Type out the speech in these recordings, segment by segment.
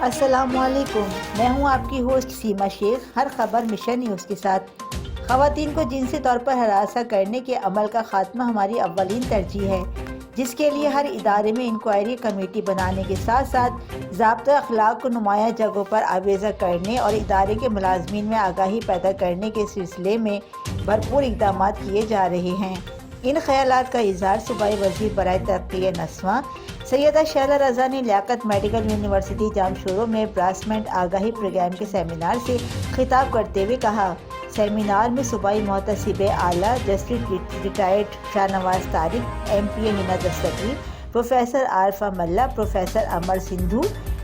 السلام علیکم، میں ہوں آپ کی ہوسٹ سیما شیخ۔ ہر خبر مشن نیوز کے ساتھ۔ خواتین کو جنسی طور پر ہراساں کرنے کے عمل کا خاتمہ ہماری اولین ترجیح ہے، جس کے لیے ہر ادارے میں انکوائری کمیٹی بنانے کے ساتھ ساتھ ضابطۂ اخلاق کو نمایاں جگہوں پر آویزہ کرنے اور ادارے کے ملازمین میں آگاہی پیدا کرنے کے سلسلے میں بھرپور اقدامات کیے جا رہے ہیں۔ ان خیالات کا اظہار صوبائی وزیر برائے ترقی نسواں سیدہ شیلہ رضا نے لیاقت میڈیکل یونیورسٹی جامشورو میں براسمنٹ آگاہی پروگرام کے سیمینار سے خطاب کرتے ہوئے کہا۔ سیمینار میں صوبائی محتسب اعلیٰ justice retired Shah Nawaz Tariq, M P اے ہنا دستگیر، پروفیسر عارفہ ملا، پروفیسر امر سندھو،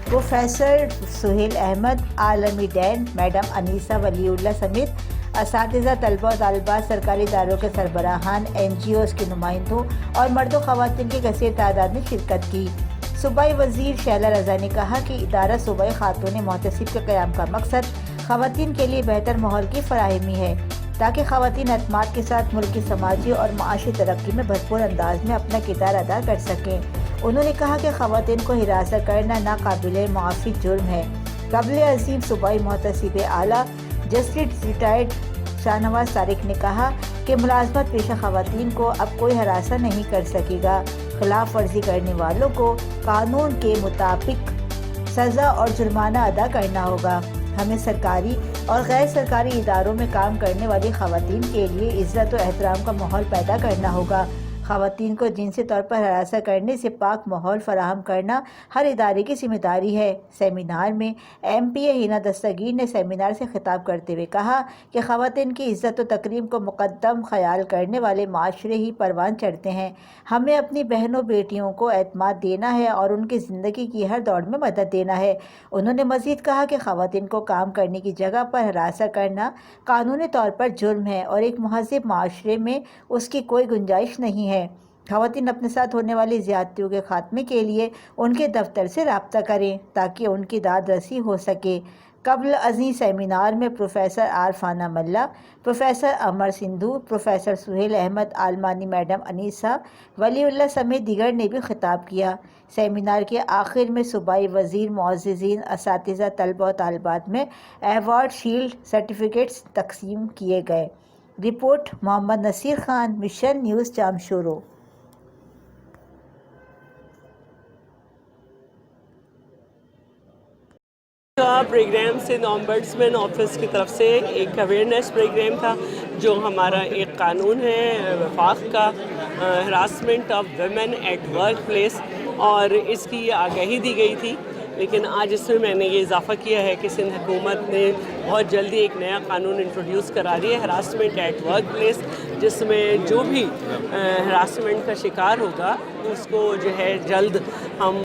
پروفیسر سہیل احمد، عالمی ڈین میڈم انیسہ ولی اللہ سمیت اساتذہ، طلبہ و طالبات، سرکاری اداروں کے سربراہان، این جی اوز کے نمائندوں اور مرد و خواتین کی کثیر تعداد نے شرکت کی۔ صوبائی وزیر شیلہ رضا نے کہا کہ ادارہ صوبائی خاتون محتسب کے قیام کا مقصد خواتین کے لیے بہتر ماحول کی فراہمی ہے، تاکہ خواتین اعتماد کے ساتھ ملک کی سماجی اور معاشی ترقی میں بھرپور انداز میں اپنا کردار ادا کر سکیں۔ انہوں نے کہا کہ خواتین کو ہراساں کرنا ناقابل معافی جرم ہے۔ قابل عظیم صوبائی محتسب اعلیٰ جسٹس ریٹائرڈ شاہ نواز طارق نے کہا کہ ملازمت پیشہ خواتین کو اب کوئی ہراساں نہیں کر سکے گا۔ خلاف ورزی کرنے والوں کو قانون کے مطابق سزا اور جرمانہ ادا کرنا ہوگا۔ ہمیں سرکاری اور غیر سرکاری اداروں میں کام کرنے والی خواتین کے لیے عزت و احترام کا ماحول پیدا کرنا ہوگا۔ خواتین کو جنسی طور پر ہراساں کرنے سے پاک ماحول فراہم کرنا ہر ادارے کی ذمہ داری ہے۔ سیمینار میں ایم پی اے ہنا دستگیر نے سیمینار سے خطاب کرتے ہوئے کہا کہ خواتین کی عزت و تکریم کو مقدم خیال کرنے والے معاشرے ہی پروان چڑھتے ہیں۔ ہمیں اپنی بہنوں بیٹیوں کو اعتماد دینا ہے اور ان کی زندگی کی ہر دوڑ میں مدد دینا ہے۔ انہوں نے مزید کہا کہ خواتین کو کام کرنے کی جگہ پر ہراساں کرنا قانونی طور پر جرم ہے اور ایک مہذب معاشرے میں اس کی کوئی گنجائش نہیں ہے۔ خواتین اپنے ساتھ ہونے والی زیادتیوں کے خاتمے کے لیے ان کے دفتر سے رابطہ کریں تاکہ ان کی داد رسی ہو سکے۔ قبل ازیں سیمینار میں پروفیسر عارفہ ملا، پروفیسر امر سندھو، پروفیسر سہیل احمد، عالمانی میڈم انیسہ ولی اللہ سمیت دیگر نے بھی خطاب کیا۔ سیمینار کے آخر میں صوبائی وزیر معززین، اساتذہ، طلبہ و طالبات میں ایوارڈ، شیلڈ، سرٹیفکیٹس تقسیم کیے گئے۔ Report Muhammad Naseer Khan, mission news Jamshoro. Programme سے امبڈسمن آفس کی طرف سے ایک اویئرنیس پروگرام تھا، جو ہمارا ایک قانون ہے وفاق کا، harassment of women at work place, اور اس کی آگاہی دی گئی تھی۔ لیکن آج اس میں نے یہ اضافہ کیا ہے کہ سندھ حکومت نے بہت جلدی ایک نیا قانون انٹروڈیوس کرا رہی ہے، ہراسمنٹ ایٹ ورک پلیس، جس میں جو بھی ہراسمنٹ کا شکار ہوگا اس کو جو ہے جلد ہم